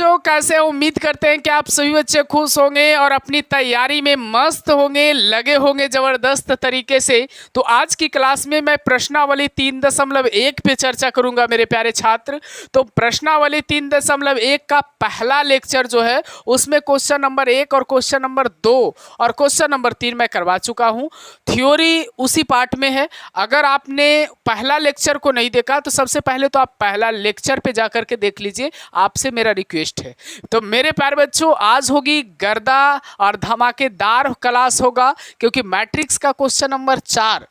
बच्चों, कैसे हैं? उम्मीद करते हैं कि आप सभी बच्चे खुश होंगे और अपनी तैयारी में मस्त होंगे, लगे होंगे जबरदस्त तरीके से। तो आज की क्लास में मैं प्रश्नावली 3.1 पे चर्चा करूंगा मेरे प्यारे छात्र। तो प्रश्नावली 3.1 का पहला लेक्चर जो है उसमें क्वेश्चन नंबर 1 और क्वेश्चन नंबर 2 और क्वेश्चन नंबर 3 मैं करवा चुका हूँ। थ्योरी उसी पार्ट में है। अगर आपने पहला लेक्चर को नहीं देखा तो सबसे पहले तो आप पहला लेक्चर पे जा करके देख लीजिए, आपसे मेरा रिक्वेस्ट है। तो मेरे प्यारे बच्चों, आज होगी गर्दा और धमाकेदार क्लास होगा, क्योंकि मैट्रिक्स का क्वेश्चन नंबर 4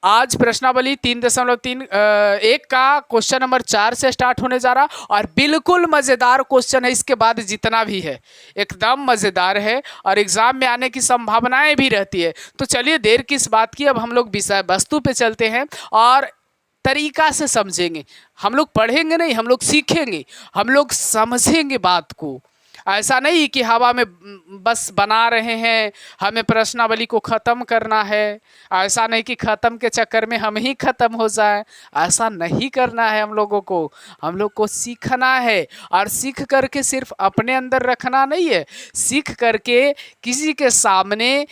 आज प्रश्नावली 3.1 का क्वेश्चन नंबर 4 से स्टार्ट होने जा रहा और बिल्कुल मज़ेदार क्वेश्चन है। इसके बाद जितना भी है एकदम मज़ेदार है और एग्ज़ाम में आने की संभावनाएं भी रहती है। तो चलिए देर किस बात की, अब हम लोग विषय वस्तु पे चलते हैं और तरीका से समझेंगे। हम लोग पढ़ेंगे नहीं, हम लोग सीखेंगे, हम लोग समझेंगे बात को। ऐसा नहीं कि हवा में बस बना रहे हैं, हमें प्रश्नावली को ख़त्म करना है। ऐसा नहीं कि ख़त्म के चक्कर में हम ही ख़त्म हो जाए, ऐसा नहीं करना है। हम लोग को सीखना है और सीख करके सिर्फ अपने अंदर रखना नहीं है, सीख करके किसी के सामने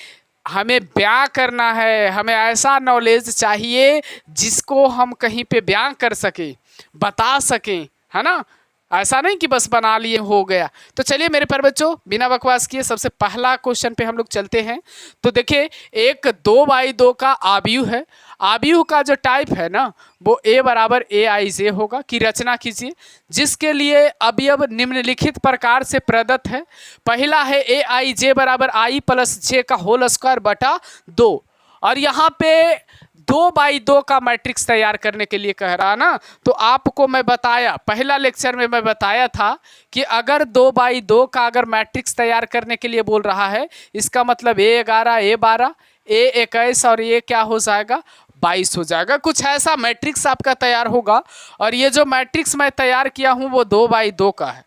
हमें बयां करना है। हमें ऐसा नॉलेज चाहिए जिसको हम कहीं पे बयां कर सकें, बता सकें, है ना। ऐसा नहीं कि बस बना लिए हो गया। तो चलिए मेरे प्यारे बच्चों, बिना बकवास किए सबसे पहला क्वेश्चन पे हम लोग चलते हैं। तो देखिए, एक 2/2 का आव्यूह है। आव्यूह का जो टाइप है ना वो a बराबर aij होगा की रचना कीजिए, जिसके लिए अवयव निम्नलिखित प्रकार से प्रदत्त है। पहला है aij बराबर i प्लस j का होल स्क्वायर बटा 2। और यहाँ पे 2/2 का मैट्रिक्स तैयार करने के लिए कह रहा ना, तो आपको मैं बताया पहला लेक्चर में, मैं बताया था कि अगर 2/2 का अगर मैट्रिक्स तैयार करने के लिए बोल रहा है, इसका मतलब a11 a12 a21 और ये क्या हो जाएगा 22 हो जाएगा। कुछ ऐसा मैट्रिक्स आपका तैयार होगा। और ये जो मैट्रिक्स मैं तैयार किया हूँ वो 2/2 का है।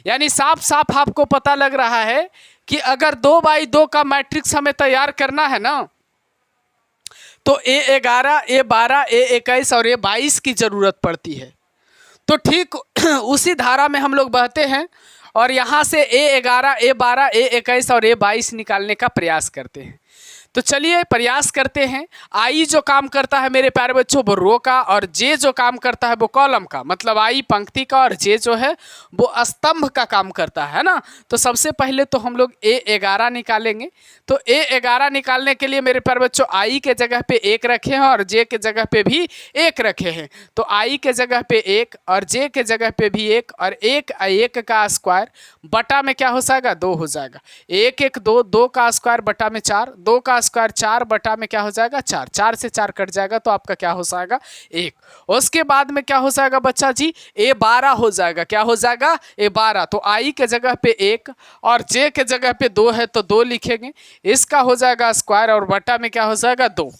यानी साफ साफ आपको पता लग रहा है कि अगर 2/2 का मैट्रिक्स हमें तैयार करना है ना, तो a11 a12 a21 और a22 की ज़रूरत पड़ती है। तो ठीक उसी धारा में हम लोग बहते हैं और यहाँ से a11 a12 a21 और a22 निकालने का प्रयास करते हैं। तो चलिए प्रयास करते हैं। आई जो काम करता है मेरे प्यारे बच्चों वो रो का, और जे जो काम करता है वो कॉलम का, मतलब आई पंक्ति का और जे जो है वो स्तंभ का काम करता है ना। तो सबसे पहले तो हम लोग a11 निकालेंगे। तो a11 निकालने के लिए मेरे प्यारे बच्चों आई के जगह पे 1 रखे हैं और जे के जगह पे भी 1 रखे हैं। तो आई के जगह पे 1 और जे के जगह पे भी 1 और 1 का स्क्वायर बटा में क्या हो जाएगा 2 हो जाएगा। 1 1 2 2 का स्क्वायर बटा में 4, 2 का स्क्वायर 4 बटा में क्या हो जाएगा 4, 4 से 4 कट जाएगा तो आपका क्या हो जाएगा 1। उसके बाद में क्या हो जाएगा बच्चा जी a12 हो जाएगा। क्या हो जाएगा a12। तो आई के जगह पे 1 और जे के जगह पे 2 है तो 2 लिखेंगे। इसका हो जाएगा स्क्वायर और बटा में क्या हो जाएगा 2।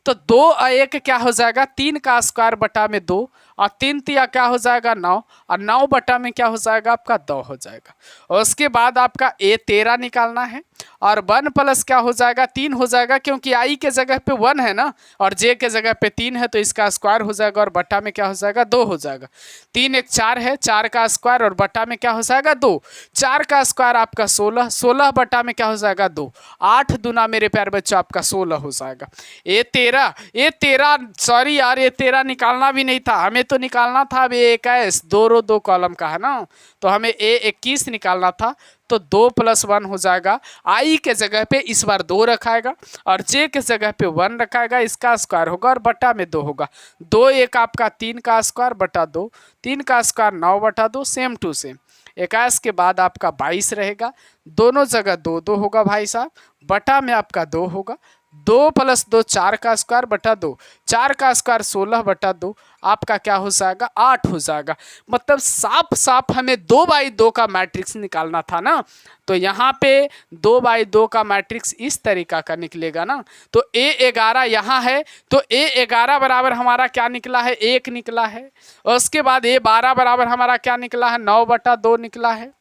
तो 2 और 1 क्या हो जाएगा 3 का स्क्वायर बटा में 2 और 3 तिया क्या हो जाएगा 9 और 9 बटा में क्या हो जाएगा आपका 2 हो जाएगा। और उसके बाद आपका a13 निकालना है और 1 प्लस क्या हो जाएगा 3 हो जाएगा, क्योंकि आई के जगह पे 1 है ना और जे के जगह पे 3 है तो इसका स्क्वायर हो जाएगा और बटा में क्या हो जाएगा 2 हो जाएगा। 3 1 4 है, 4 का स्क्वायर और बटा में क्या हो जाएगा 2। 4 का स्क्वायर आपका 16, 16 बटा में क्या हो जाएगा 2। 8 दूना मेरे प्यारे बच्चों आपका 16 हो जाएगा। a13 सॉरी यार a13 निकालना भी नहीं था, हमें तो निकालना था अब a21 2 रो 2 कॉलम का है ना, तो हमें a21 निकालना था। तो 2 + 1 हो जाएगा। आई के जगह पे इस बार 2 रखाएगा और जे के जगह पे 1 रखाएगा, इसका स्क्वायर होगा और बटा में 2 होगा। 2 1 आपका 3 का स्क्वायर बटा 2, 3 का स्क्वायर 9 बटा 2, सेम टू सेम। 21 के बाद आपका 22 रहेगा, दोनों जगह 2 2 होगा भाई साहब, बटा में आपका 2 होगा। 2 + 2 4 का स्क्वायर बटा 2, 4 का स्क्वायर 16 बटा 2, आपका क्या हो जाएगा 8 हो जाएगा। मतलब साफ साफ हमें 2/2 का मैट्रिक्स निकालना था ना, तो यहाँ पे 2/2 का मैट्रिक्स इस तरीका का निकलेगा ना। तो a11 यहाँ है तो a11 बराबर हमारा क्या निकला है 1 निकला है। और उसके बाद a12 बराबर हमारा क्या निकला है 9 बटा 2 निकला है।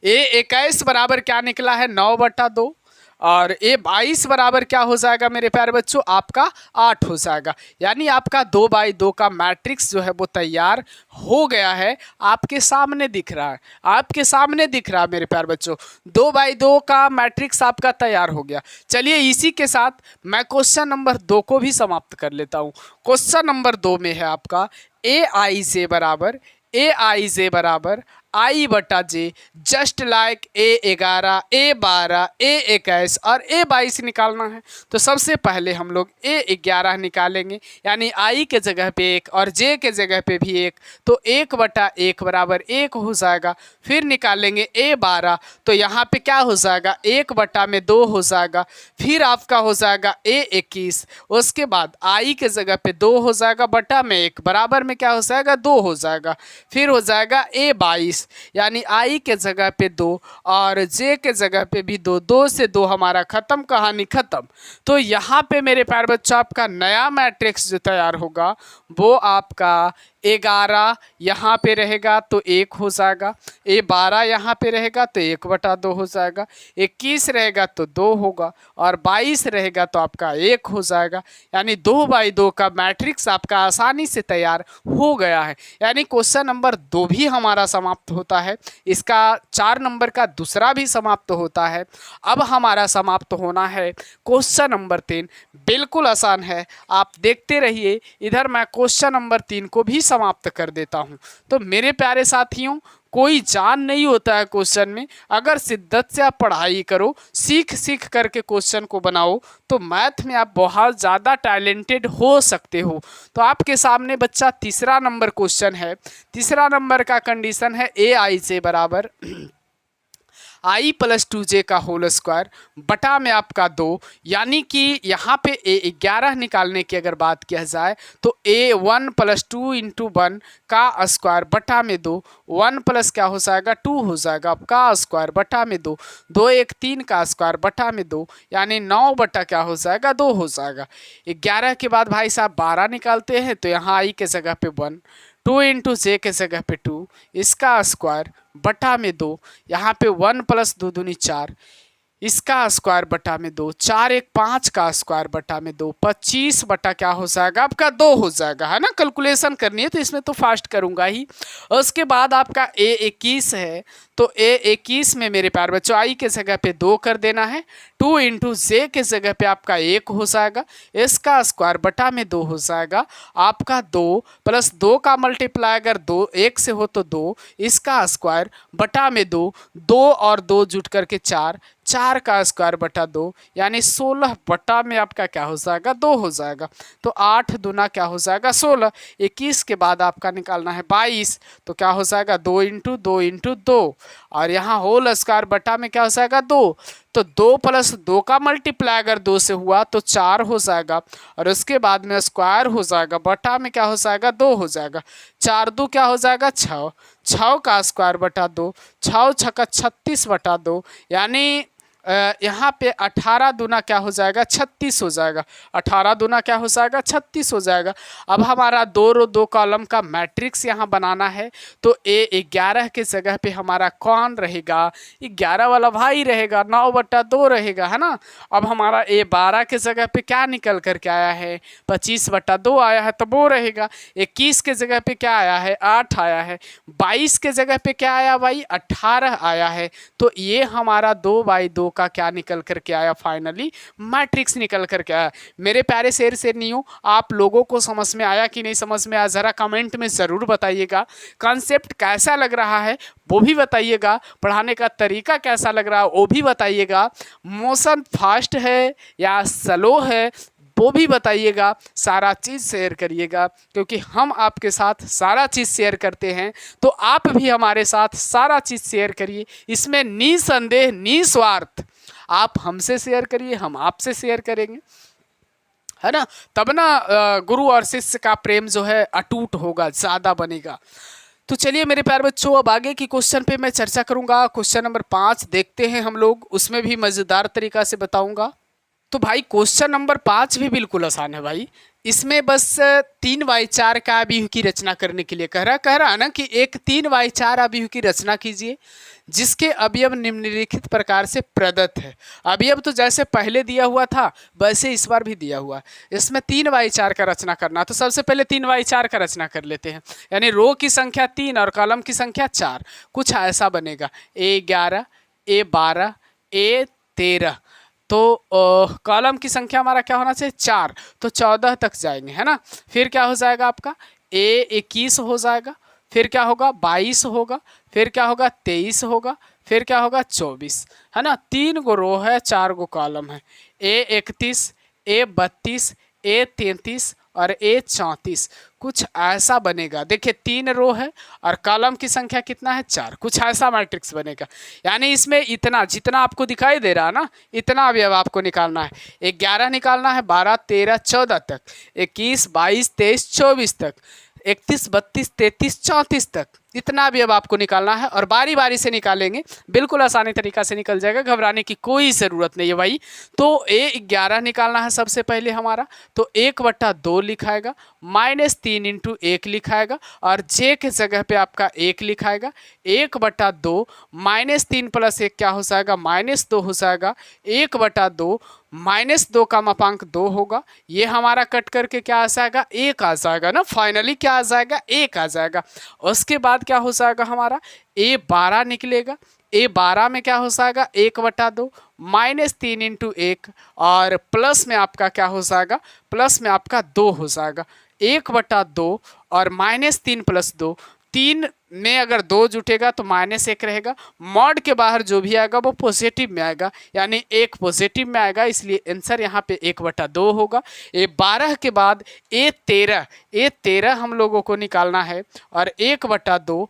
a21 बराबर क्या निकला है 9 बटा 2 और A22 बराबर क्या हो जाएगा मेरे प्यारे बच्चों, आपका 8 हो जाएगा। यानी आपका 2x2 का मैट्रिक्स जो है वो तैयार हो गया है, आपके सामने दिख रहा है, आपके सामने दिख रहा है मेरे प्यारे बच्चों। 2x2 का मैट्रिक्स आपका तैयार हो गया। चलिए इसी के साथ मैं क्वेश्चन नंबर 2 को भी समाप्त कर लेता हूँ। क्वेश्चन नंबर 2 में है आपका Aij बराबर I/J just like A11, A12, A21 और A22 निकालना है। तो सबसे पहले हम लोग A11 निकालेंगे, यानी I के जगह पे 1 और J के जगह पे भी 1, तो 1/1 बराबर 1 हो जाएगा। फिर निकालेंगे A12, तो यहाँ पे क्या हो जाएगा, 1/2 हो जाएगा। फिर आपका हो जाएगा A21, उसके बाद I के जगह पे 2 हो जाएगा, बटा में 1 बराबर में क्या हो जाएगा, 2 हो जाएगा। फिर हो जाएगा A22, यानी I के जगह पे 2 और J के जगह पे भी 2, 2 से 2 हमारा खत्म, कहानी खत्म। तो यहाँ पे मेरे प्यारे बच्चों आपका नया मैट्रिक्स जो तैयार होगा वो आपका 11 यहाँ पे रहेगा तो 1 हो जाएगा, A12 यहाँ पे रहेगा तो 1/2 हो जाएगा, 21 रहेगा तो 2 होगा और 22 रहेगा तो आपका 1 हो जाएगा। यानी 2x2 का मैट्रिक्स आपका आसानी से तैयार हो गया है। यानी क्वेश्चन नंबर 2 भी हमारा समाप्त होता है, इसका 4 नंबर का दूसरा भी समाप्त होता है। अब हमारा समाप्त होना है क्वेश्चन नंबर 3। बिल्कुल आसान है, आप देखते रहिए। इधर मैं क्वेश्चन नंबर 3 को भी समाप्त कर देता हूं। तो मेरे प्यारे साथियों, कोई जान नहीं होता है क्वेश्चन में, अगर शिद्दत से आप पढ़ाई करो, सीख सीख करके क्वेश्चन को बनाओ, तो मैथ में आप बहुत ज़्यादा टैलेंटेड हो सकते हो। तो आपके सामने बच्चा तीसरा नंबर क्वेश्चन है। तीसरा नंबर का कंडीशन है Aij बराबर I+2j का होल स्क्वायर बटा में आपका 2, यानी कि यहाँ पे A11 निकालने की अगर बात किया जाए तो A1 + 2 × 1 का स्क्वायर बटा में 2, 1 प्लस क्या हो जाएगा 2 हो जाएगा आपका स्क्वायर बटा में 2, 2 1 3 का स्क्वायर बटा में 2, यानी 9 बटा क्या हो जाएगा 2 हो जाएगा। 11 के बाद भाई साहब 12 निकालते हैं तो यहाँ I के जगह पे 1, 2 × J के जगह पे 2, इसका स्क्वायर बटा में 2, यहाँ पे 1 + 2 दूनी 4, इसका स्क्वायर बटा में 2, 4 1 5 का स्क्वायर बटा में 2, 25 बटा क्या हो जाएगा आपका 2 हो जाएगा, है ना। कैलकुलेशन करनी है तो इसमें तो फास्ट करूंगा ही। उसके बाद आपका A21 है, तो A21 में मेरे प्यारे बच्चों I के जगह पे 2 कर देना है, 2 × J के जगह पे आपका 1 हो जाएगा, इसका स्क्वायर बटा में 2 हो जाएगा। आपका 2 + 2 का मल्टीप्लाई अगर 2 1 से हो तो 2, इसका स्क्वायर बटा में 2, 2 और 2 जुट करके 4, 4 का स्क्वायर बटा 2, यानी 16 बटा में आपका क्या हो जाएगा 2 हो जाएगा। तो 8 दूना क्या हो जाएगा 16, 21 के बाद आपका निकालना है 22, तो क्या हो जाएगा 2 × 2 × 2 और यहाँ होल स्क्वायर बटा में क्या हो जाएगा 2, तो 2 + 2 का मल्टीप्लाई अगर 2 से हुआ तो 4 हो जाएगा और उसके बाद में स्क्वायर हो जाएगा बटा में क्या हो जाएगा 2 हो जाएगा, 4 2 क्या हो जाएगा 6, 6 का स्क्वायर बटा 2, 6 6 36 बटा 2, यानी यहाँ पे 18 दूना क्या हो जाएगा 36 हो जाएगा, 18 दूना क्या हो जाएगा 36 हो जाएगा। अब हमारा 2 रो 2 कॉलम का मैट्रिक्स यहाँ बनाना है, तो A11 के जगह पे हमारा कौन रहेगा, 11 वाला भाई रहेगा, 9/2 रहेगा, है ना। अब हमारा A12 के जगह पे क्या निकल करके आया है 25/2 आया है, तो वो रहेगा। 21 के जगह पे क्या आया है 8 आया है, 22 के जगह पे क्या आया भाई 18 आया है, तो ये हमारा 2/2 का क्या निकल करके आया, फाइनली मैट्रिक्स निकल करके आया। मेरे प्यारे शेर शेरनियों, आप लोगों को समझ में आया कि नहीं समझ में आया, ज़रा कमेंट में ज़रूर बताइएगा। कॉन्सेप्ट कैसा लग रहा है वो भी बताइएगा, पढ़ाने का तरीका कैसा लग रहा है वो भी बताइएगा, मोशन फास्ट है या स्लो है वो भी बताइएगा। सारा चीज़ शेयर करिएगा, क्योंकि हम आपके साथ सारा चीज़ शेयर करते हैं, तो आप भी हमारे साथ सारा चीज़ शेयर करिए। इसमें निसंदेह निस्वार्थ आप हमसे शेयर करिए, हम आपसे शेयर करेंगे, है ना। तब ना गुरु और शिष्य का प्रेम जो है अटूट होगा, ज़्यादा बनेगा। तो चलिए मेरे प्यारे बच्चों, अब आगे की क्वेश्चन पे मैं चर्चा करूंगा। क्वेश्चन नंबर 5 देखते हैं हम लोग, उसमें भी मज़ेदार तरीका से बताऊंगा। तो भाई क्वेश्चन नंबर 5 भी बिल्कुल आसान है भाई। इसमें बस 3y4 का अवयव की रचना करने के लिए कह रहा है ना कि एक 3y4 अवयव की रचना कीजिए जिसके अवयव निम्नलिखित प्रकार से प्रदत्त है। अवयव तो जैसे पहले दिया हुआ था वैसे इस बार भी दिया हुआ है। इसमें 3y4 का रचना करना, तो सबसे पहले 3y4 का रचना कर लेते हैं। यानी रो की संख्या 3 और कॉलम की संख्या 4। कुछ ऐसा बनेगा A11 A12 A13। तो कॉलम की संख्या हमारा क्या होना चाहिए 4, तो 14 तक जाएंगे, है ना। फिर क्या हो जाएगा आपका A21 हो जाएगा, फिर क्या होगा 22 होगा, फिर क्या होगा 23 होगा, फिर क्या होगा 24, है ना। 3 गो रो है, 4 गो कॉलम है। A31 A32 A33 और A34 कुछ ऐसा बनेगा। देखिए 3 रो है और कॉलम की संख्या कितना है 4। कुछ ऐसा मैट्रिक्स बनेगा। यानी इसमें इतना जितना आपको दिखाई दे रहा है ना, इतना अवयव आपको निकालना है। 11 निकालना है, 12 13 14 तक, 21 22 23 24 तक, 31 32 33 34 तक, इतना भी अब आपको निकालना है और बारी बारी से निकालेंगे, बिल्कुल आसानी तरीका से निकल जाएगा, घबराने की कोई ज़रूरत नहीं है भाई। तो A11 निकालना है सबसे पहले हमारा, तो 1/2 लिखाएगा, -3 × 1 लिखाएगा और J के जगह पे आपका 1 लिखाएगा। 1/2 -3 + 1 क्या हो जाएगा -2 हो जाएगा। 1/2 -2 का मापांक 2 होगा। ये हमारा कट करके क्या आ जाएगा 1 आ जाएगा ना। फाइनली क्या आ जाएगा 1 आ जाएगा। उसके बाद क्या हो जाएगा हमारा A12 निकलेगा। A12 में क्या हो जाएगा 1/2 -3 × 1 और प्लस में आपका क्या हो जाएगा, प्लस में आपका 2 हो जाएगा। 1/2 और -3 + 2, 3 में अगर 2 जुटेगा तो -1 रहेगा। मॉड के बाहर जो भी आएगा वो पॉजिटिव में आएगा, यानी 1 पॉजिटिव में आएगा, इसलिए आंसर यहाँ पे 1/2 होगा। A12 के बाद A13 हम लोगों को निकालना है और 1/2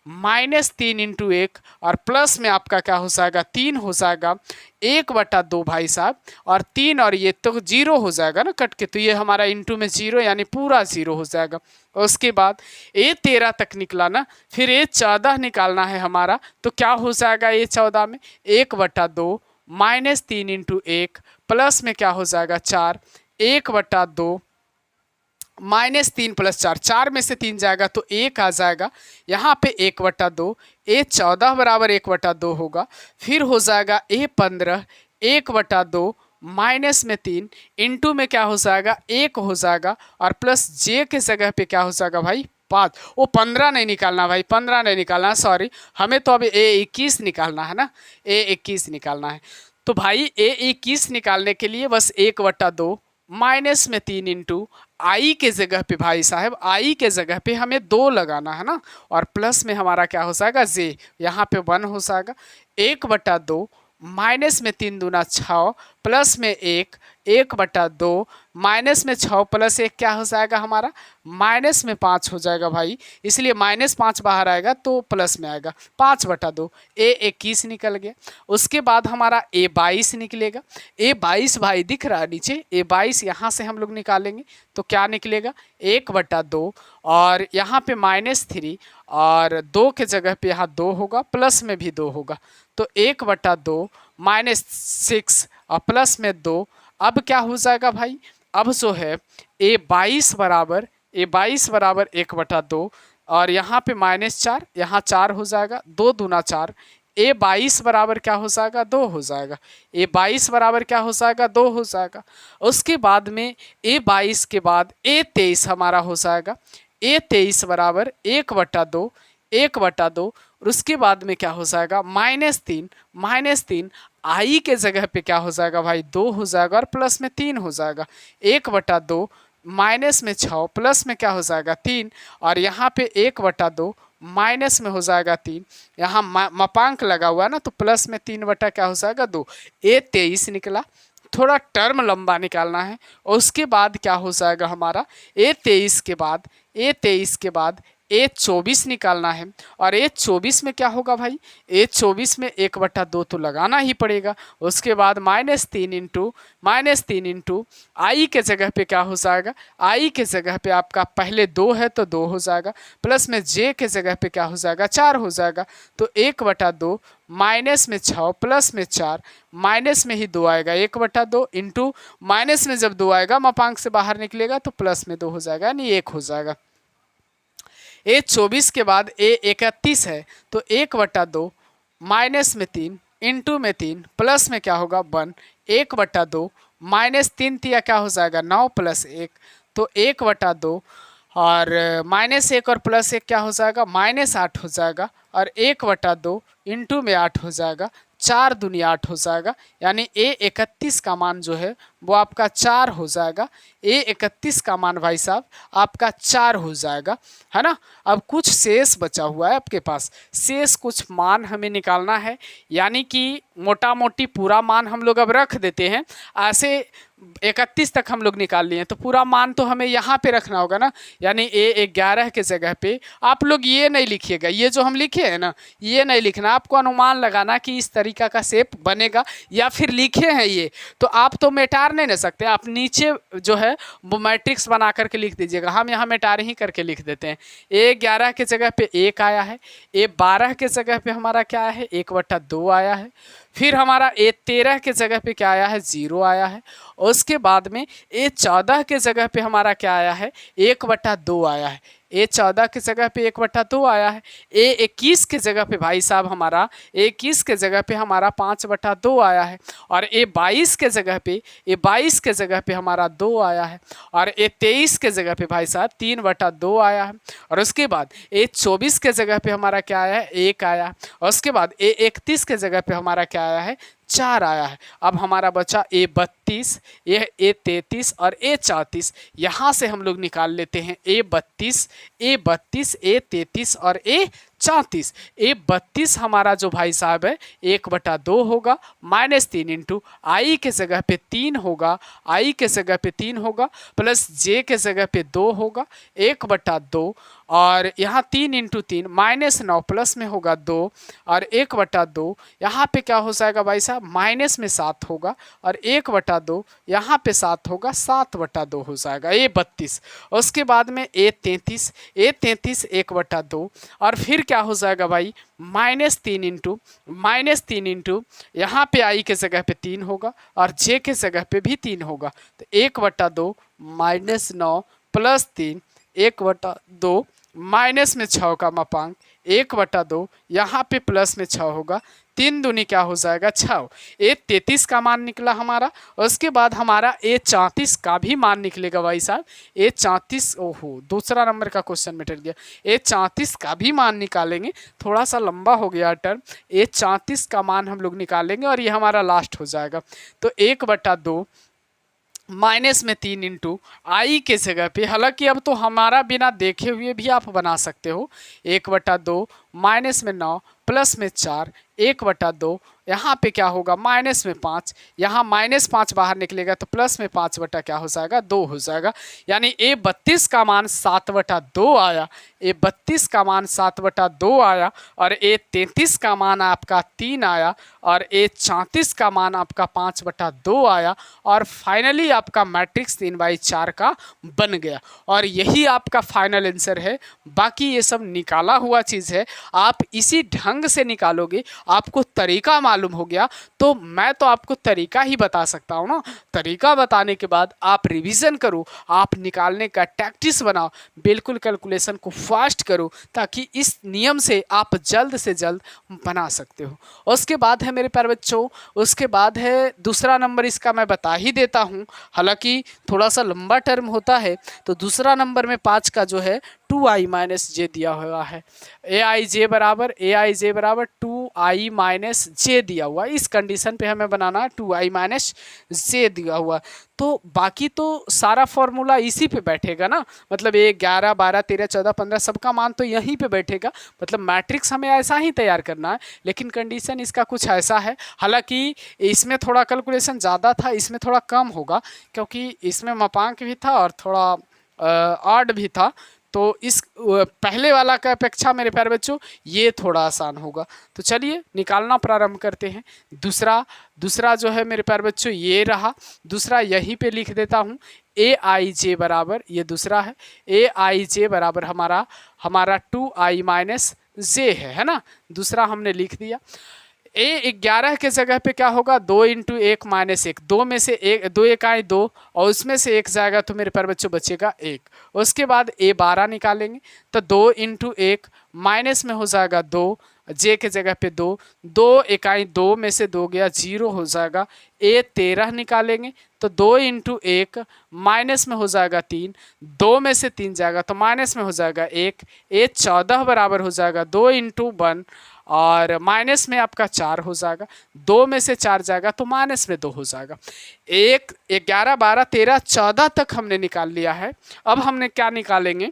-3 × 1 और प्लस में आपका क्या हो जाएगा 3 हो जाएगा। 1/2 भाई साहब और 3 और ये तो 0 हो जाएगा ना कट के, तो ये हमारा इंटू में 0 यानी पूरा 0 हो जाएगा। उसके बाद A13 तक निकला ना, फिर A14 निकालना है हमारा, तो क्या हो जाएगा A14 में 1/2 -3 × 1 प्लस में क्या हो जाएगा 4। 1/2 -3 + 4, 4 में से 3 जाएगा तो 1 आ जाएगा। यहाँ पे 1/2 A14 बराबर 1/2 होगा। फिर हो जाएगा A15 1/2 -3 इंटू में क्या हो जाएगा 1 हो जाएगा और प्लस J के जगह पे क्या हो जाएगा भाई 5। वो 15 नहीं निकालना भाई, 15 नहीं निकालना, सॉरी, हमें तो अभी A21 निकालना है ना, A21 निकालना है। तो भाई A21 निकालने के लिए बस 1/2 -3 × I के जगह पे भाई साहब I के जगह पे हमें 2 लगाना है ना, और प्लस में हमारा क्या हो जाएगा J, यहाँ पे 1 हो जाएगा। 1/2 -3 दूना 6 प्लस में 1, 1/2 -6 + 1 क्या हो जाएगा हमारा -5 हो जाएगा भाई, इसलिए -5 बाहर आएगा तो प्लस में आएगा 5/2। A21 निकल गया। उसके बाद हमारा A22 निकलेगा। A22 भाई दिख रहा है नीचे, A22 यहाँ से हम लोग निकालेंगे तो क्या निकलेगा 1/2 और यहाँ पे -3 और 2 के जगह पे यहाँ 2 होगा, प्लस में भी 2 होगा, तो 1/2 -6 और प्लस में 2। अब क्या हो जाएगा भाई, अब जो है A22 बराबर 1/2 और यहाँ पे -4, यहाँ 4 हो जाएगा, 2 दूना 4। A22 बराबर क्या हो जाएगा 2 हो जाएगा। A22 बराबर क्या हो जाएगा 2 हो जाएगा। उसके बाद में A22 के बाद A23 हमारा हो जाएगा। A23 बराबर 1/2 और उसके बाद में क्या हो जाएगा -3 I के जगह पे क्या हो जाएगा भाई 2 हो जाएगा और प्लस में 3 हो जाएगा। 1/2 -6 प्लस में क्या हो जाएगा 3 और यहाँ पे 1/2 माइनस में हो जाएगा 3, यहाँ मापांक लगा हुआ है ना, तो प्लस में 3 बटा क्या हो जाएगा 2। A23 निकला। थोड़ा टर्म लंबा निकालना है और उसके बाद क्या हो जाएगा हमारा A23 के बाद A24 निकालना है। और A24 में क्या होगा भाई, A24 में 1/2 तो लगाना ही पड़ेगा। उसके बाद -3 इंटू आई के जगह पे क्या हो जाएगा, आई के जगह पे आपका पहले 2 है तो 2 हो जाएगा, प्लस में जे के जगह पे क्या हो जाएगा, 4 हो जाएगा। तो 1/2 माइनस में 6 प्लस में 4 माइनस में ही 2 आएगा, 1/2 इंटू माइनस में जब 2 आएगा मापांक से बाहर निकलेगा तो प्लस में 2 हो जाएगा, यानी 1 हो जाएगा। A24 के बाद A31 है तो 1/2 माइनस में 3 इंटू में 3 प्लस में क्या होगा 1, 1/2 माइनस 3 तिया क्या हो जाएगा 9 प्लस 1 तो 1/2 और -1 और +1 क्या हो जाएगा -8 हो जाएगा। और 1/2 इंटू में 8 हो जाएगा, 4 दूनी 8 हो जाएगा, यानी A31 का मान जो है वो आपका 4 हो जाएगा। A31 का मान भाई साहब आपका 4 हो जाएगा, है ना। अब कुछ शेष बचा हुआ है आपके पास, शेष कुछ मान हमें निकालना है, यानी कि मोटा मोटी पूरा मान हम लोग अब रख देते हैं। ऐसे 31 तक हम लोग निकाल लिए तो पूरा मान तो हमें यहाँ पे रखना होगा ना, यानी A11 के जगह पे आप लोग ये नहीं लिखिएगा, ये जो हम लिखे हैं ना ये नहीं लिखना, आपको अनुमान लगाना कि इस तरीका का शेप बनेगा या फिर लिखे हैं ये, तो आप तो मेटार नहीं ना सकते, आप नीचे जो है वो मैट्रिक्स बना करके लिख दीजिएगा। हम यहाँ मेटार ही करके लिख देते हैं। A11 के जगह पे 1 आया है, A12 के जगह पे हमारा क्या आया है 1/2 आया है, फिर हमारा A13 के जगह पे क्या आया है 0 आया है, उसके बाद में A14 के जगह पे हमारा क्या आया है 1/2 आया है, A14 की जगह पे 1/2 आया है। A21 के जगह पे भाई साहब हमारा A21 के जगह पे हमारा 5/2 आया है। और A22 के जगह पे हमारा 2 आया है। और A23 के जगह पे भाई साहब 3/2 आया है। और उसके बाद A24 के जगह पे हमारा क्या आया है 1 आया है। और उसके बाद A31 के जगह पे हमारा क्या आया है 4 आया है। अब हमारा बचा A32, A33 और A34। यहाँ से हम लोग निकाल लेते हैं A32, A33 और A34। A32 हमारा जो भाई साहब है 1/2 होगा, -3 इंटू आई के जगह पे 3 होगा, आई के जगह पे 3 होगा, प्लस जे के जगह पे 2 होगा, 1/2 और यहाँ 3 इंटू 3 -9 प्लस में होगा 2 और 1/2 यहाँ पे क्या हो जाएगा भाई साहब माइनस में 7 होगा और 1/2 यहाँ पे 7 होगा, 7/2 हो जाएगा A32। उसके बाद में A33 1/2 और फिर क्या हो जाएगा भाई -3 इंटू यहाँ पे आई के जगह पे 3 होगा और जे के जगह पे भी 3 होगा, तो 1/2 -9 प्लस 3 1/2 माइनस में 6 का मापांक 1/2 यहाँ पे प्लस में 6 होगा, 3 दूनी क्या हो जाएगा 6। A33 का मान निकला हमारा। उसके बाद हमारा A34 का भी मान निकलेगा भाई साहब। A34 ओहो दूसरा नंबर का क्वेश्चन मिट गया। A34 का भी मान निकालेंगे, थोड़ा सा लंबा हो गया टर्म। A34 का मान हम लोग निकालेंगे और ये हमारा लास्ट हो जाएगा। तो 1/2 माइनस में 3 इंटू आई के जगह पे, हालांकि अब तो हमारा बिना देखे हुए भी आप बना सकते हो, 1/2 माइनस में 9 प्लस में 4 1/2 यहाँ पे क्या होगा माइनस में 5, यहाँ -5 बाहर निकलेगा तो प्लस में 5 बटा क्या हो जाएगा 2 हो जाएगा। यानी A32 का मान 7/2 आया, A32 का मान 7/2 आया और A33 का मान आपका 3 आया और A34 का मान आपका 5/2 आया और फाइनली आपका मैट्रिक्स 3/4 का बन गया। और यही आपका फाइनल आंसर है। बाकी ये सब निकाला हुआ चीज़ है, आप इसी ढंग से निकालोगे, आपको तरीका मालूम हो गया तो मैं तो आपको तरीका ही बता सकता हूँ ना। तरीका बताने के बाद आप रिवीजन करो, आप निकालने का टैक्टिस बनाओ, बिल्कुल कैलकुलेशन को फास्ट करो ताकि इस नियम से आप जल्द से जल्द बना सकते हो। उसके बाद है मेरे प्यारे बच्चों, उसके बाद है दूसरा नंबर, इसका मैं बता ही देता हूँ, हालांकि थोड़ा सा लंबा टर्म होता है। तो दूसरा नंबर में 5 का जो है 2i माइनस जे दिया हुआ है। aij बराबर 2i माइनस जे दिया हुआ, इस कंडीशन पे हमें बनाना है 2i माइनस जे दिया हुआ। तो बाकी तो सारा फॉर्मूला इसी पे बैठेगा ना, मतलब 1 11 12 13 14 15 सबका मान तो यहीं पे बैठेगा, मतलब मैट्रिक्स हमें ऐसा ही तैयार करना है। लेकिन कंडीशन इसका कुछ ऐसा है, हालांकि इसमें थोड़ा कैलकुलेशन ज़्यादा था, इसमें थोड़ा कम होगा क्योंकि इसमें मापांक भी था और थोड़ा ऑड भी था। तो इस पहले वाला का अपेक्षा मेरे प्यारे बच्चों ये थोड़ा आसान होगा। तो चलिए निकालना प्रारंभ करते हैं। दूसरा जो है मेरे प्यारे बच्चों ये रहा। दूसरा यहीं पे लिख देता हूँ, ए आई जे बराबर, ये दूसरा है, ए आई जे बराबर हमारा 2i माइनस जे है ना। दूसरा हमने लिख दिया। ए 11 के जगह पे क्या होगा, 2 इंटू 1 माइनस 1, 2 में से 1, 2 1 आए 2 और उसमें से 1 जाएगा तो मेरे प्यारे बच्चों बचेगा 1। उसके बाद ए 12 निकालेंगे तो 2 इंटू 1 माइनस में हो जाएगा 2, जे के जगह पे 2, 2 इकाई 2 में से 2 गया 0 हो जाएगा। ए 13 निकालेंगे तो 2 इंटू 1 माइनस में हो जाएगा 3, 2 में से 3 जाएगा तो माइनस में हो जाएगा 1। ए 14 बराबर हो जाएगा 2 इंटू 1 और माइनस में आपका 4 हो जाएगा, 2 में से 4 जाएगा तो माइनस में 2 हो जाएगा। 1 11 12 13 14 तक हमने निकाल लिया है। अब हमने क्या निकालेंगे,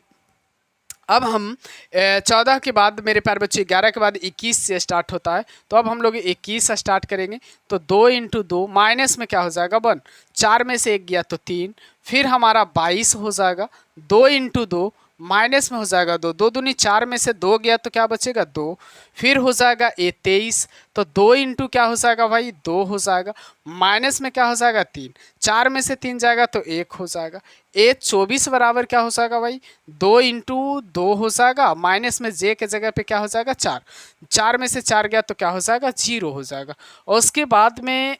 अब हम 14 के बाद मेरे प्यारे बच्चे 11 के बाद 21 से स्टार्ट होता है, तो अब हम लोग 21 स्टार्ट करेंगे तो 2 इंटू 2 माइनस में क्या हो जाएगा 1, 4 में से 1 गया तो 3, फिर हमारा 22 हो जाएगा, 2 इंटू 2 माइनस में हो जाएगा 2, 2 दूनी 4 में से 2 गया तो क्या बचेगा 2, फिर हो जाएगा ए 23 तो 2 इंटू क्या हो जाएगा भाई 2 हो जाएगा, माइनस में क्या हो जाएगा 3, 4 में से 3 जाएगा तो 1 हो जाएगा। ए 24 बराबर क्या हो जाएगा भाई 2 इंटू 2 हो जाएगा, माइनस में जे के जगह पे क्या हो जाएगा 4, 4 में से 4 गया तो क्या हो जाएगा 0 हो जाएगा। और उसके बाद में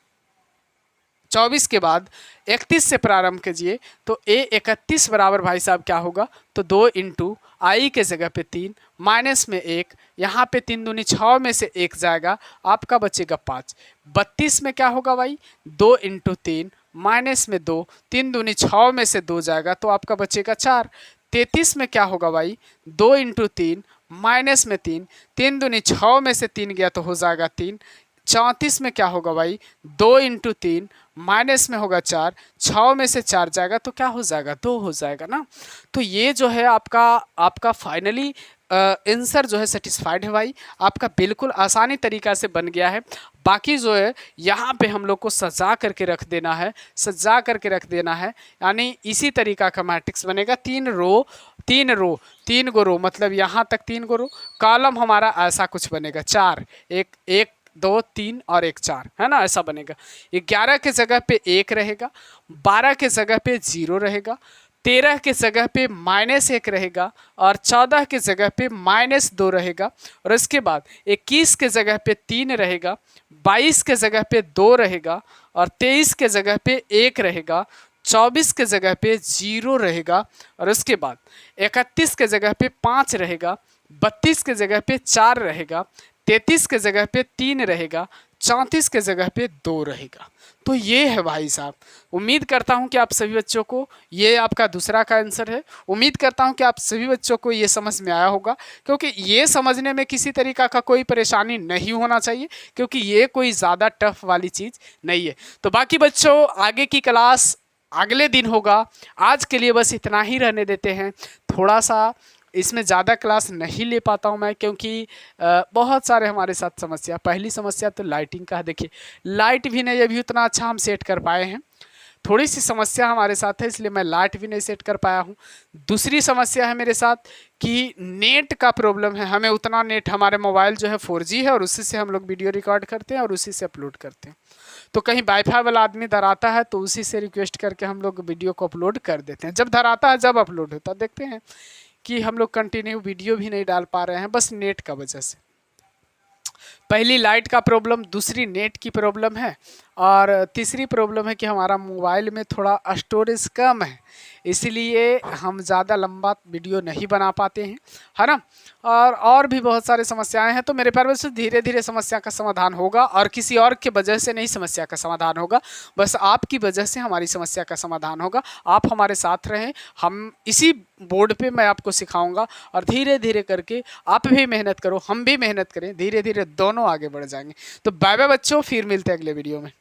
24 के बाद 31 से प्रारंभ कीजिए तो ए 31 बराबर भाई साहब क्या होगा तो 2 इंटू आई के जगह पे 3 माइनस में 1, यहाँ पे 3 दूनी 6 में से 1 जाएगा आपका बचेगा 5। 32 में क्या होगा भाई 2 इंटू 3 माइनस में 2, 3 दूनी 6 में से 2 जाएगा तो आपका बचेगा 4। 33 में क्या होगा भाई 2 इंटू 3 माइनस में 3, 3 दूनी 6 में से 3 गया तो हो जाएगा 3। 34 में क्या होगा भाई 2 इंटू 3 माइनस में होगा 4, 6 में से 4 जाएगा तो क्या हो जाएगा 2 हो जाएगा ना। तो ये जो है आपका फाइनली आंसर जो है सेटिस्फाइड है भाई, आपका बिल्कुल आसानी तरीका से बन गया है। बाकी जो है यहाँ पे हम लोग को सजा करके रख देना है, सजा करके रख देना है, यानी इसी तरीका का मैट्रिक्स बनेगा। 3 गो रो मतलब यहाँ तक 3 गो रो, कॉलम हमारा ऐसा कुछ बनेगा 4, 1 2 3 और 1 4 है ना, ऐसा बनेगा। 11 के जगह पे 1 रहेगा, 12 के जगह पे 0 रहेगा, 13 के जगह पे -1 रहेगा और 14 के जगह पे -2 रहेगा। और इसके बाद 21 के जगह पे 3 रहेगा, 22 के जगह पे 2 रहेगा और 23 के जगह पे 1 रहेगा, 24 के जगह पे 0 रहेगा और उसके बाद 31 के जगह पे 5 रहेगा, 32 के जगह पे 4 रहेगा, 33 के जगह पे 3 रहेगा, 34 के जगह पे 2 रहेगा। तो ये है भाई साहब। उम्मीद करता हूँ कि आप सभी बच्चों को ये आपका दूसरा का आंसर है। उम्मीद करता हूँ कि आप सभी बच्चों को ये समझ में आया होगा, क्योंकि ये समझने में किसी तरीका का कोई परेशानी नहीं होना चाहिए, क्योंकि ये कोई ज़्यादा टफ वाली चीज़ नहीं है। तो बाकी बच्चों आगे की क्लास अगले दिन होगा, आज के लिए बस इतना ही रहने देते हैं। थोड़ा सा इसमें ज़्यादा क्लास नहीं ले पाता हूँ मैं, क्योंकि बहुत सारे हमारे साथ समस्या। पहली समस्या तो लाइटिंग का है, देखिए लाइट भी नहीं अभी उतना अच्छा हम सेट कर पाए हैं, थोड़ी सी समस्या हमारे साथ है, इसलिए मैं लाइट भी नहीं सेट कर पाया हूँ। दूसरी समस्या है मेरे साथ कि नेट का प्रॉब्लम है, हमें उतना नेट, हमारे मोबाइल जो है 4G है और उसी से हम लोग वीडियो रिकॉर्ड करते हैं और उसी से अपलोड करते हैं। तो कहीं वाईफाई वाला आदमी धराता है तो उसी से रिक्वेस्ट करके हम लोग वीडियो को अपलोड कर देते हैं, जब धराता है जब अपलोड होता है। देखते हैं कि हम लोग कंटिन्यू वीडियो भी नहीं डाल पा रहे हैं, बस नेट का वजह से। पहली लाइट का प्रॉब्लम, दूसरी नेट की प्रॉब्लम है और तीसरी प्रॉब्लम है कि हमारा मोबाइल में थोड़ा स्टोरेज कम है, इसलिए हम ज़्यादा लंबा वीडियो नहीं बना पाते हैं, है ना। और भी बहुत सारी समस्याएं हैं। तो मेरे प्यारे बच्चों धीरे धीरे समस्या का समाधान होगा और किसी और के वजह से नहीं समस्या का समाधान होगा, बस आपकी वजह से हमारी समस्या का समाधान होगा। आप हमारे साथ रहें, हम इसी बोर्ड पे मैं आपको सिखाऊंगा और धीरे धीरे करके आप भी मेहनत करो, हम भी मेहनत करें, धीरे धीरे दोनों आगे बढ़ जाएंगे। तो बाय बाय बच्चों, फिर मिलते हैं अगले वीडियो में।